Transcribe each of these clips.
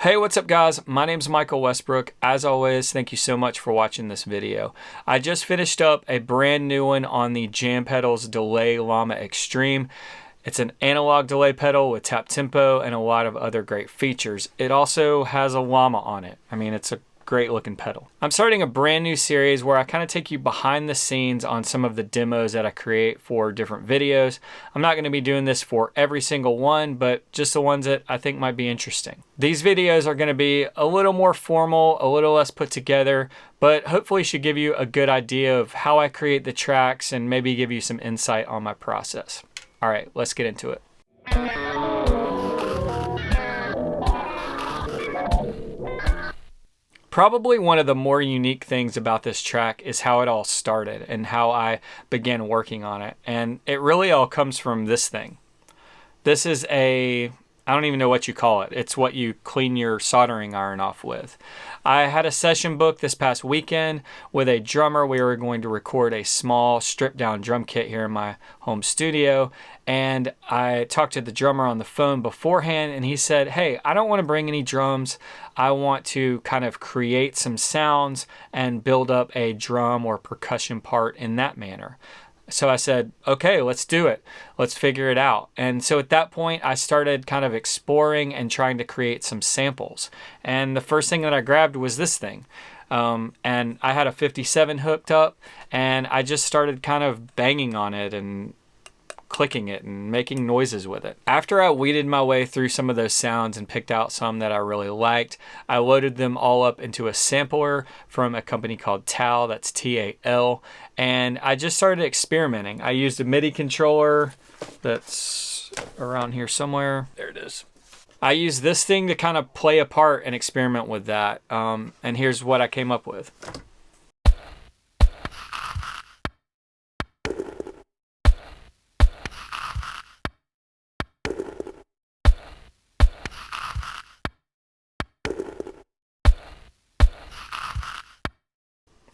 Hey, what's up guys? My name's Michael Westbrook. As always, thank you so much for watching this video. I just finished up a brand new one on the Jam Pedals Delay Llama Extreme. It's an analog delay pedal with tap tempo and a lot of other great features. It also has a llama on it. I mean, it's a great looking pedal. I'm starting a brand new series where I kind of take you behind the scenes on some of the demos that I create for different videos. I'm not going to be doing this for every single one, but just the ones that I think might be interesting. These videos are going to be a little more formal, a little less put together, but hopefully should give you a good idea of how I create the tracks and maybe give you some insight on my process. All right, let's get into it. Probably one of the more unique things about this track is how it all started and how I began working on it. And it really all comes from this thing. This is I don't even know what you call it. It's what you clean your soldering iron off with. I had a session booked this past weekend with a drummer. We were going to record a small stripped down drum kit here in my home studio. And I talked to the drummer on the phone beforehand and he said, hey, I don't want to bring any drums. I want to kind of create some sounds and build up a drum or percussion part in that manner. So I said, okay, let's do it. Let's figure it out. And so at that point, I started kind of exploring and trying to create some samples. And the first thing that I grabbed was this thing. And I had a 57 hooked up and I just started kind of banging on it and clicking it and making noises with it. After I weeded my way through some of those sounds and picked out some that I really liked, I loaded them all up into a sampler from a company called Tal, that's T-A-L, and I just started experimenting. I used a MIDI controller that's around here somewhere. There it is. I used this thing to kind of play a part and experiment with that, and here's what I came up with.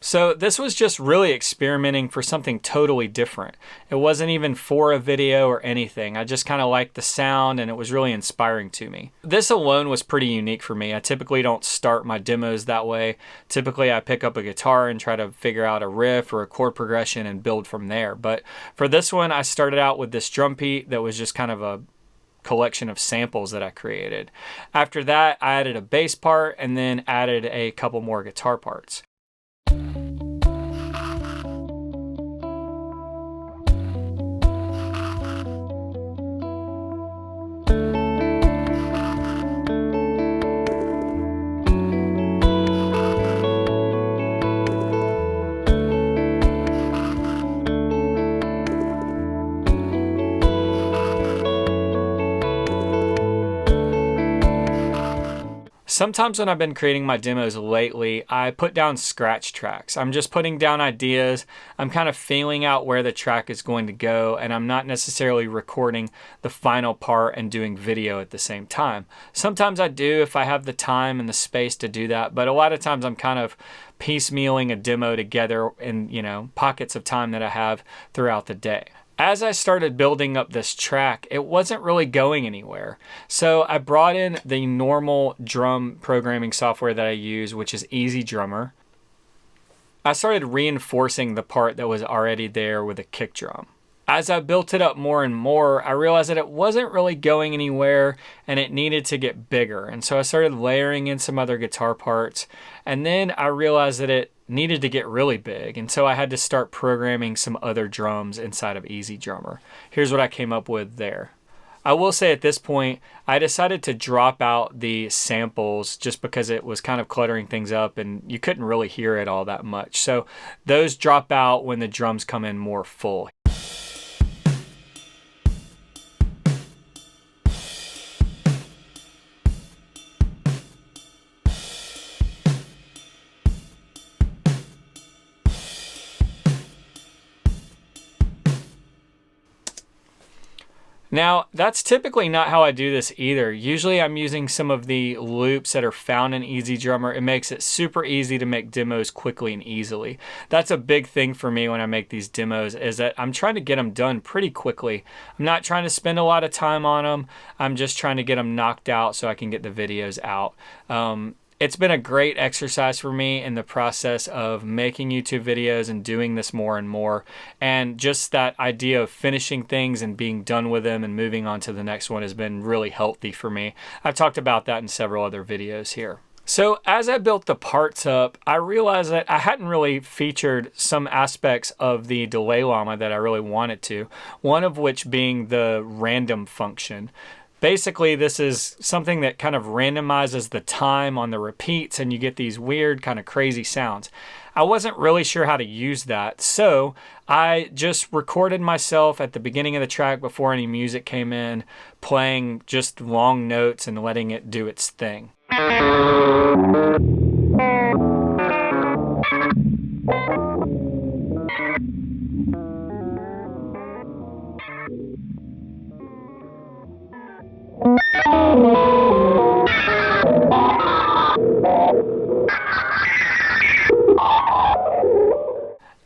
So this was just really experimenting for something totally different. It wasn't even for a video or anything. I just kind of liked the sound and it was really inspiring to me. This alone was pretty unique for me. I typically don't start my demos that way. Typically I pick up a guitar and try to figure out a riff or a chord progression and build from there. But for this one, I started out with this drum beat that was just kind of a collection of samples that I created. After that, I added a bass part and then added a couple more guitar parts. Sometimes when I've been creating my demos lately, I put down scratch tracks. I'm just putting down ideas. I'm kind of feeling out where the track is going to go, and I'm not necessarily recording the final part and doing video at the same time. Sometimes I do if I have the time and the space to do that, but a lot of times I'm kind of piecemealing a demo together in, pockets of time that I have throughout the day. As I started building up this track, it wasn't really going anywhere. So I brought in the normal drum programming software that I use, which is Easy Drummer. I started reinforcing the part that was already there with a kick drum. As I built it up more and more, I realized that it wasn't really going anywhere and it needed to get bigger. And so I started layering in some other guitar parts. And then I realized that it needed to get really big. And so I had to start programming some other drums inside of Easy Drummer. Here's what I came up with there. I will say at this point, I decided to drop out the samples just because it was kind of cluttering things up and you couldn't really hear it all that much. So those drop out when the drums come in more full. Now, that's typically not how I do this either. Usually I'm using some of the loops that are found in EasyDrummer. It makes it super easy to make demos quickly and easily. That's a big thing for me when I make these demos, is that I'm trying to get them done pretty quickly. I'm not trying to spend a lot of time on them. I'm just trying to get them knocked out so I can get the videos out. It's been a great exercise for me in the process of making YouTube videos and doing this more and more. And just that idea of finishing things and being done with them and moving on to the next one has been really healthy for me. I've talked about that in several other videos here. So as I built the parts up, I realized that I hadn't really featured some aspects of the delay llama that I really wanted to, one of which being the random function. Basically, this is something that kind of randomizes the time on the repeats and you get these weird kind of crazy sounds. I wasn't really sure how to use that, so I just recorded myself at the beginning of the track before any music came in, playing just long notes and letting it do its thing.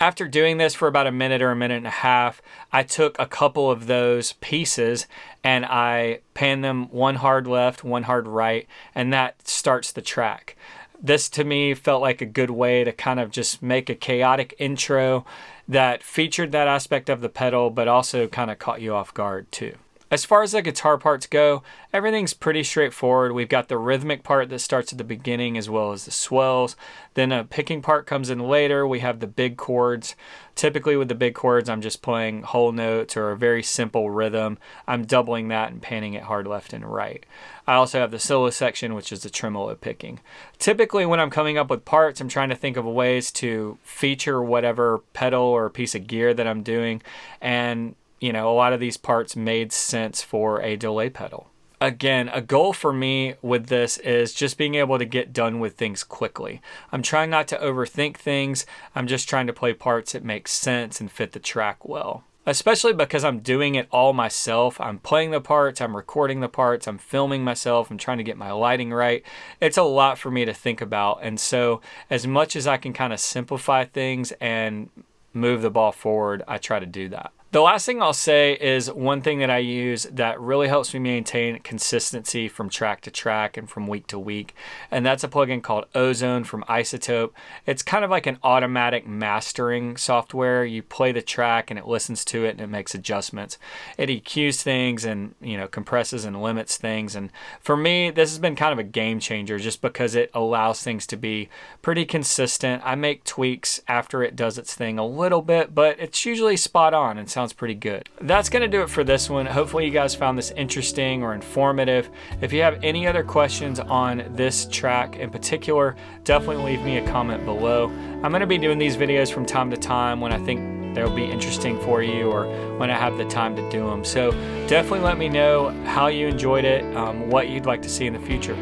After doing this for about a minute or a minute and a half, I took a couple of those pieces and I panned them one hard left, one hard right, and that starts the track. This to me felt like a good way to kind of just make a chaotic intro that featured that aspect of the pedal, but also kind of caught you off guard too. As far as the guitar parts go, everything's pretty straightforward. We've got the rhythmic part that starts at the beginning as well as the swells. Then a picking part comes in later. We have the big chords. Typically with the big chords, I'm just playing whole notes or a very simple rhythm. I'm doubling that and panning it hard left and right. I also have the solo section, which is the tremolo picking. Typically when I'm coming up with parts, I'm trying to think of ways to feature whatever pedal or piece of gear that I'm doing. And you know, a lot of these parts made sense for a delay pedal. Again, a goal for me with this is just being able to get done with things quickly. I'm trying not to overthink things. I'm just trying to play parts that make sense and fit the track well. Especially because I'm doing it all myself. I'm playing the parts, I'm recording the parts, I'm filming myself, I'm trying to get my lighting right. It's a lot for me to think about. And so as much as I can kind of simplify things and move the ball forward, I try to do that. The last thing I'll say is one thing that I use that really helps me maintain consistency from track to track and from week to week, and that's a plugin called Ozone from Isotope. It's kind of like an automatic mastering software. You play the track and it listens to it and it makes adjustments. It EQs things and, you know, compresses and limits things. And for me, this has been kind of a game changer just because it allows things to be pretty consistent. I make tweaks after it does its thing a little bit, but it's usually spot on and sounds pretty good. That's going to do it for this one. Hopefully you guys found this interesting or informative. If you have any other questions on this track in particular, definitely leave me a comment below. I'm going to be doing these videos from time to time when I think they'll be interesting for you or when I have the time to do them. So definitely let me know how you enjoyed it, what you'd like to see in the future.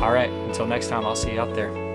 All right, until next time, I'll see you out there.